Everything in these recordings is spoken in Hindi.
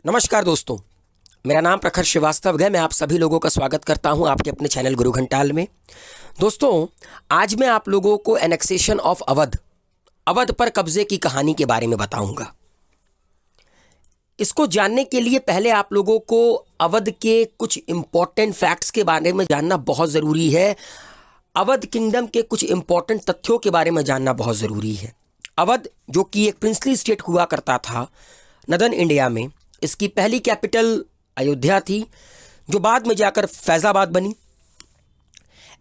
नमस्कार दोस्तों, मेरा नाम प्रखर श्रीवास्तव है। मैं आप सभी लोगों का स्वागत करता हूं आपके अपने चैनल गुरु घंटाल में। दोस्तों, आज मैं आप लोगों को एनेक्सेशन ऑफ अवध, अवध पर कब्जे की कहानी के बारे में बताऊंगा। इसको जानने के लिए पहले आप लोगों को अवध के कुछ इम्पॉर्टेंट फैक्ट्स के बारे में जानना बहुत ज़रूरी है। अवध किंगडम के कुछ इम्पॉर्टेंट तथ्यों के बारे में जानना बहुत ज़रूरी है। अवध जो कि एक प्रिंसली स्टेट हुआ करता था नदन इंडिया में, इसकी पहली कैपिटल अयोध्या थी जो बाद में जाकर फैजाबाद बनी।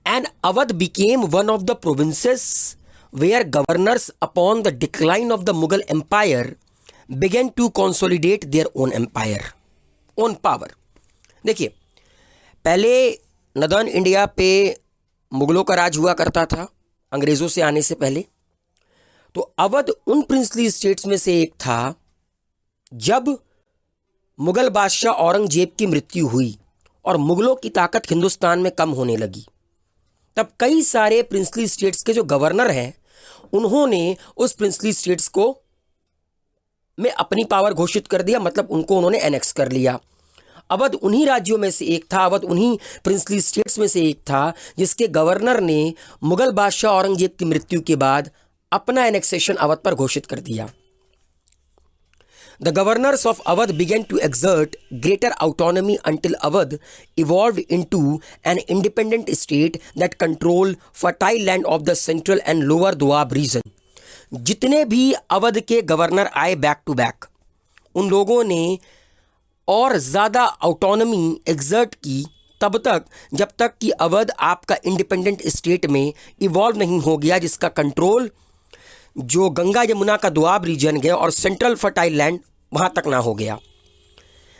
And Awadh became one of the provinces where governors upon the decline of the Mughal empire began to consolidate their own empire, own power. देखिए, पहले नदर्न इंडिया पे मुगलों का राज हुआ करता था अंग्रेज़ों से आने से पहले। तो अवध उन प्रिंसली स्टेट्स में से एक था। जब मुगल बादशाह औरंगजेब की मृत्यु हुई और मुगलों की ताकत हिंदुस्तान में कम होने लगी, तब कई सारे प्रिंसली स्टेट्स के जो गवर्नर हैं उन्होंने उस प्रिंसली स्टेट्स को में अपनी पावर घोषित कर दिया, मतलब उनको उन्होंने एनेक्स कर लिया। अवध उन्हीं राज्यों में से एक था, अवध उन्हीं प्रिंसली स्टेट्स में से एक था जिसके गवर्नर ने मुगल बादशाह औरंगजेब की मृत्यु के बाद अपना एनेक्सेशन अवध पर घोषित कर दिया। The governors of Awadh began to exert greater autonomy until Awadh evolved into an independent state that controlled fertile land of the central and lower Doab region. जितने भी अवध के गवर्नर आए बैक टू बैक, उन लोगों ने और ज़्यादा ऑटोनॉमी एग्जर्ट की तब तक जब तक कि अवध आपका इंडिपेंडेंट स्टेट में इवॉल्व नहीं हो गया, जिसका कंट्रोल जो गंगा यमुना का दोआब रीजन है और सेंट्रल फर्टाइल लैंड वहाँ तक ना हो गया।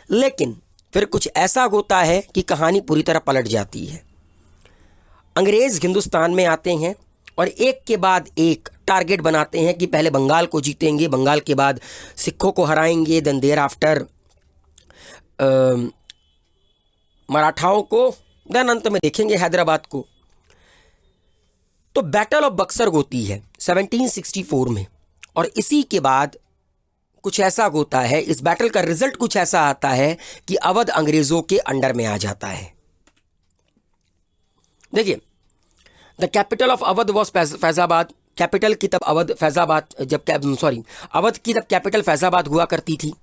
लेकिन फिर कुछ ऐसा होता है कि कहानी पूरी तरह पलट जाती है। अंग्रेज़ हिंदुस्तान में आते हैं और एक के बाद एक टारगेट बनाते हैं कि पहले बंगाल को जीतेंगे, बंगाल के बाद सिखों को हराएंगे, देन देयर आफ्टर मराठाओं को, देन अंत में देखेंगे हैदराबाद को। तो बैटल ऑफ बक्सर होती है 1764 में, और इसी के बाद कुछ ऐसा होता है, इस बैटल का रिजल्ट कुछ ऐसा आता है कि अवध अंग्रेजों के अंडर में आ जाता है। देखिए, the capital of Awadh was Faizabad. Capital की तब अवध फैजाबाद, अवध की तब कैपिटल फैजाबाद हुआ करती थी।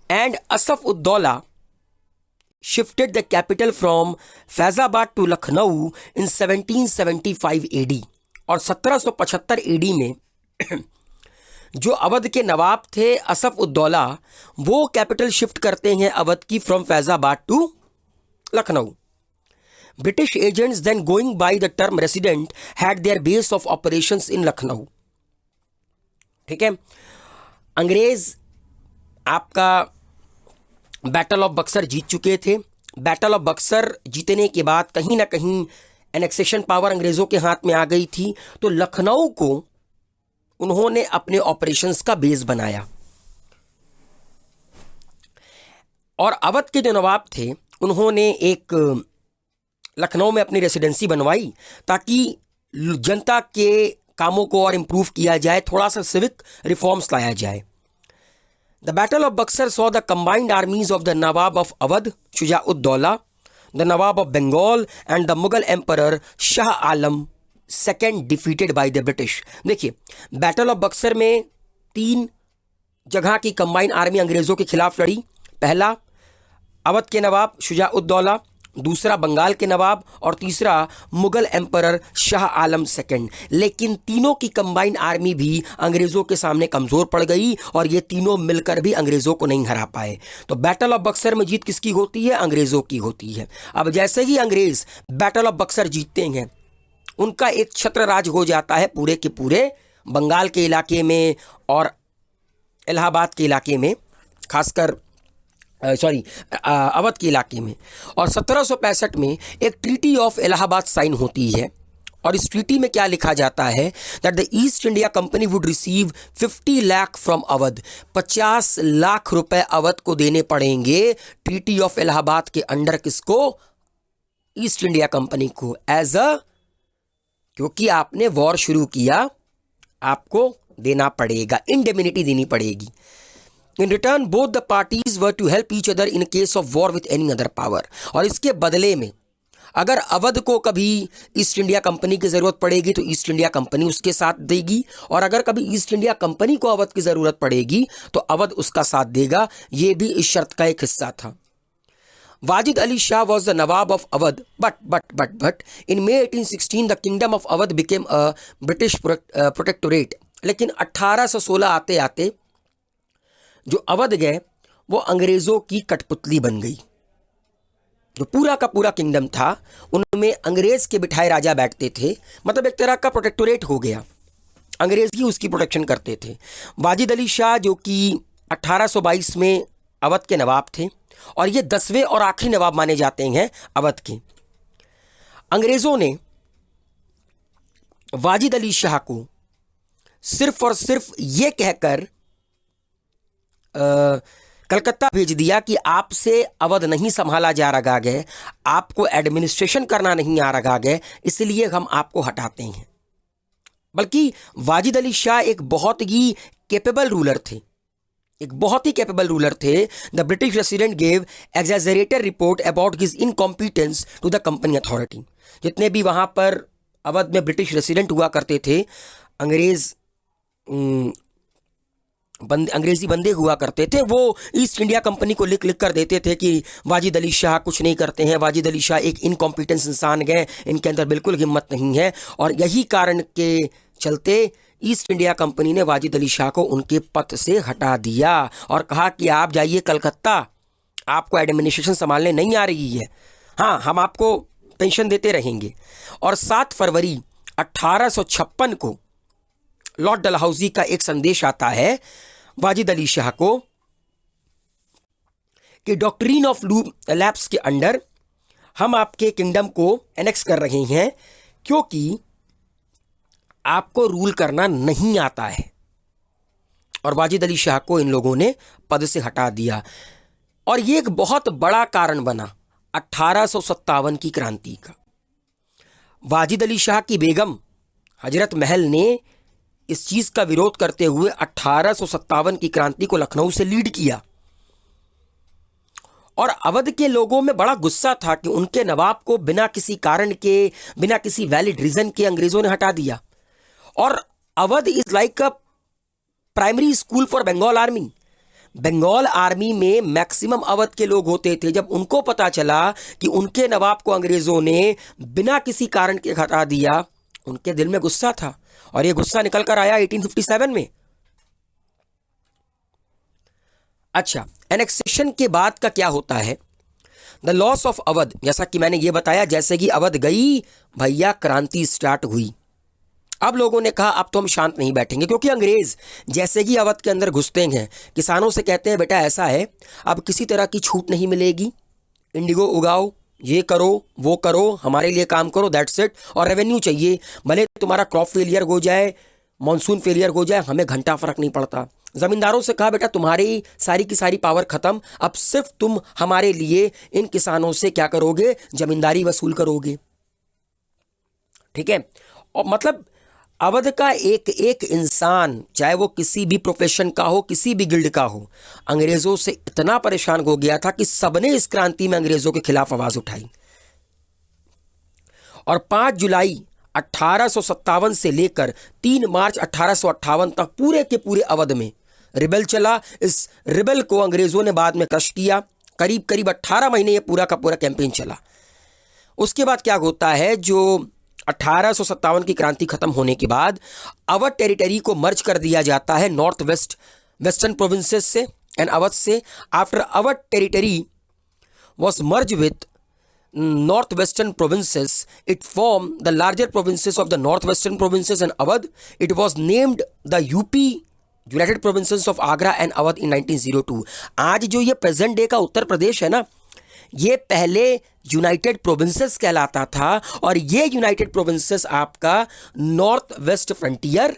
And Asaf ud-Daula shifted the capital from Faizabad to Lucknow in 1775 AD, और 1775 एडी में जो अवध के नवाब थे असफ उद्दौला, वो कैपिटल शिफ्ट करते हैं अवध की from Faizabad to Lucknow. British agents then going by the term resident had their base of operations in Lucknow. ठीक है, अंग्रेज आपका बैटल ऑफ बक्सर जीत चुके थे। बैटल ऑफ बक्सर जीतने के बाद कहीं ना कहीं एनेक्सेशन पावर अंग्रेजों के हाथ में आ गई थी, तो लखनऊ को उन्होंने अपने ऑपरेशंस का बेस बनाया। और अवध के जो नवाब थे उन्होंने एक लखनऊ में अपनी रेसिडेंसी बनवाई ताकि जनता के कामों को और इम्प्रूव किया जाए, थोड़ा सा सिविक रिफॉर्म्स लाया जाए। The battle of Buxar saw the combined armies of the nawab of Awadh Shuja-ud-Daula, the nawab of Bengal and the Mughal emperor Shah Alam second defeated by the British. देखिए, बैटल ऑफ बक्सर में 3 जगह की कंबाइंड आर्मी अंग्रेज़ों के खिलाफ लड़ी। पहला अवध के नवाब शुजा-उद-दौला, दूसरा बंगाल के नवाब, और तीसरा मुगल एम्परर शाह आलम सेकेंड। लेकिन तीनों की कंबाइंड आर्मी भी अंग्रेज़ों के सामने कमज़ोर पड़ गई और ये तीनों मिलकर भी अंग्रेज़ों को नहीं हरा पाए। तो बैटल ऑफ बक्सर में जीत किसकी होती है? अंग्रेज़ों की होती है। अब जैसे ही अंग्रेज़ बैटल ऑफ बक्सर जीतते हैं, उनका एक छत्र राज हो जाता है पूरे के पूरे बंगाल के इलाके में और इलाहाबाद के इलाके में, खासकर अवध के इलाके में। और 1765 में एक ट्रीटी ऑफ इलाहाबाद साइन होती है, और इस ट्रीटी में क्या लिखा जाता है that the east India company would receive 50 lakh from Awadh. 50 lakh रुपए अवध को देने पड़ेंगे ट्रीटी ऑफ इलाहाबाद के अंडर। किसको? ईस्ट इंडिया कंपनी को, एज अ, क्योंकि आपने वॉर शुरू किया, आपको देना पड़ेगा, इंडेमिनिटी देनी पड़ेगी। In return both the parties were to help each other in case of war with any other power. और इसके बदले में अगर अवध को कभी ईस्ट इंडिया कंपनी की ज़रूरत पड़ेगी तो ईस्ट इंडिया कंपनी उसके साथ देगी, और अगर कभी ईस्ट इंडिया कंपनी को अवध की ज़रूरत पड़ेगी तो अवध उसका साथ देगा। ये भी इस शर्त का एक हिस्सा था। Wajid Ali Shah was the nawab of Awadh, but in May 1816 the kingdom of Awadh became a British protectorate. लेकिन 1816 आते आते जो अवध गए वो अंग्रेज़ों की कठपुतली बन गई। जो पूरा का पूरा किंगडम था उनमें अंग्रेज के बिठाए राजा बैठते थे, मतलब एक तरह का प्रोटेक्टोरेट हो गया, अंग्रेज ही उसकी प्रोटेक्शन करते थे। वाजिद अली शाह जो कि 1822 में अवध के नवाब थे और ये 10वें और आखिरी नवाब माने जाते हैं अवध के। अंग्रेज़ों ने वाजिद अली शाह को सिर्फ और सिर्फ ये कहकर कलकत्ता भेज दिया कि आपसे अवध नहीं संभाला जा रहा है, आपको एडमिनिस्ट्रेशन करना नहीं आ रहा है, इसलिए हम आपको हटाते हैं। बल्कि वाजिद अली शाह एक बहुत ही कैपेबल रूलर थे, एक बहुत ही कैपेबल रूलर थे। The British resident gave exaggerated report about his incompetence to the company authority. जितने भी वहाँ पर अवध में ब्रिटिश रेसिडेंट हुआ करते थे, अंग्रेजी बंदे हुआ करते थे, वो ईस्ट इंडिया कंपनी को लिख कर देते थे कि वाजिद अली शाह कुछ नहीं करते हैं, वाजिद अली शाह एक इनकॉम्पिटेंस इंसान है, इनके अंदर बिल्कुल हिम्मत नहीं है। और यही कारण के चलते ईस्ट इंडिया कंपनी ने वाजिद अली शाह को उनके पद से हटा दिया और कहा कि आप जाइए कलकत्ता, आपको एडमिनिस्ट्रेशन संभालने नहीं आ रही है, हाँ हम आपको पेंशन देते रहेंगे। और 7 फरवरी 1856 को लॉर्ड डलहौजी का एक संदेश आता है वाजिद अली शाह को कि डॉक्ट्रिन ऑफ लैप्स के अंडर हम आपके किंगडम को एनेक्स कर रहे हैं क्योंकि आपको रूल करना नहीं आता है। और वाजिद अली शाह को इन लोगों ने पद से हटा दिया और ये एक बहुत बड़ा कारण बना 1857 की क्रांति का। वाजिद अली शाह की बेगम हजरत महल ने इस चीज का विरोध करते हुए 1857 की क्रांति को लखनऊ से लीड किया और अवध के लोगों में बड़ा गुस्सा था कि उनके नवाब को बिना किसी कारण के, बिना किसी वैलिड रीजन के अंग्रेजों ने हटा दिया। और Awadh is like a primary school for Bengal army. Bengal army में मैक्सिमम अवध के लोग होते थे। जब उनको पता चला कि उनके नवाब को अंग्रेजों ने बिना किसी कारण के हटा दिया, उनके दिल में गुस्सा था और ये गुस्सा निकल कर आया 1857 में। अच्छा, एनेक्सेशन के बाद का क्या होता है? द लॉस ऑफ अवध, जैसा कि मैंने ये बताया, जैसे कि अवध गई भैया क्रांति स्टार्ट हुई। अब लोगों ने कहा अब तो हम शांत नहीं बैठेंगे, क्योंकि अंग्रेज जैसे ही अवध के अंदर घुसते हैं किसानों से कहते हैं बेटा ऐसा है, अब किसी तरह की छूट नहीं मिलेगी, इंडिगो उगाओ, ये करो वो करो, हमारे लिए काम करो, दैट्स इट। और रेवेन्यू चाहिए, भले तुम्हारा क्रॉप फेलियर हो जाए, मॉनसून फेलियर हो जाए, हमें घंटा फर्क नहीं पड़ता। जमींदारों से कहा बेटा तुम्हारी सारी की सारी पावर खत्म, अब सिर्फ तुम हमारे लिए इन किसानों से क्या करोगे, जमींदारी वसूल करोगे। ठीक है। और मतलब अवध का एक एक इंसान, चाहे वो किसी भी प्रोफेशन का हो, किसी भी गिल्ड का हो, अंग्रेजों से इतना परेशान हो गया था कि सबने इस क्रांति में अंग्रेजों के खिलाफ आवाज उठाई। और 5 जुलाई 1857 से लेकर 3 मार्च 1858 तक पूरे के पूरे अवध में रिबेल चला। इस रिबेल को अंग्रेजों ने बाद में क्रश किया। करीब करीब 18 महीने ये पूरा का पूरा कैंपेन चला। उसके बाद क्या होता है, जो 1857 की क्रांति खत्म होने के बाद अवध टेरिटरी को मर्ज कर दिया जाता है नॉर्थ वेस्टर्न प्रोविंसेस से एंड अवध से। After Awadh territory was merged with northwestern provinces, it formed the larger provinces of the northwestern provinces and Awadh. It was named the UP United Provinces of Agra and Awadh in 1902. आज जो ये प्रेजेंट डे का उत्तर प्रदेश है ना, ये पहले यूनाइटेड प्रोविंसेस कहलाता था और ये यूनाइटेड प्रोविंसेस आपका north west frontier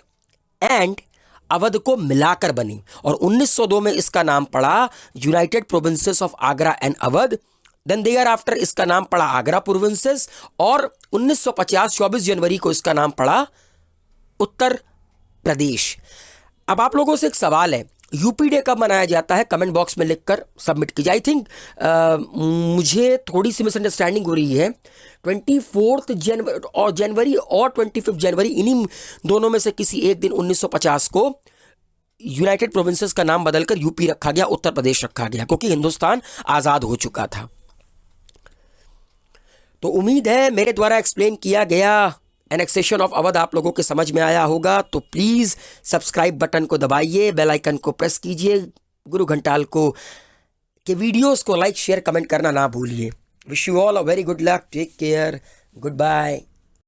and Awadh को मिलाकर बनी और 1902 में इसका नाम पड़ा united provinces of Agra and Awadh. Then thereafter इसका नाम पड़ा आगरा प्रोविंसेस और 1950 24 जनवरी को इसका नाम पड़ा उत्तर प्रदेश। अब आप लोगों से एक सवाल है, यूपी डे कब मनाया जाता है, कमेंट बॉक्स में लिखकर सबमिट कीजिए। आई थिंक मुझे थोड़ी सी मिसअंडरस्टैंडिंग हो रही है। 24 जनवरी और 25 जनवरी, इन्हीं दोनों में से किसी एक दिन 1950 को यूनाइटेड प्रोविंसेस का नाम बदलकर यूपी रखा गया, उत्तर प्रदेश रखा गया, क्योंकि हिंदुस्तान आज़ाद हो चुका था। तो उम्मीद है मेरे द्वारा एक्सप्लेन किया गया एनेक्सेशन ऑफ अवध आप लोगों के समझ में आया होगा। तो प्लीज़ सब्सक्राइब बटन को दबाइए, बेल आइकन को प्रेस कीजिए, गुरु घंटाल को के वीडियोस को लाइक शेयर कमेंट करना ना भूलिए। Wish you all a very good luck, take care, good bye.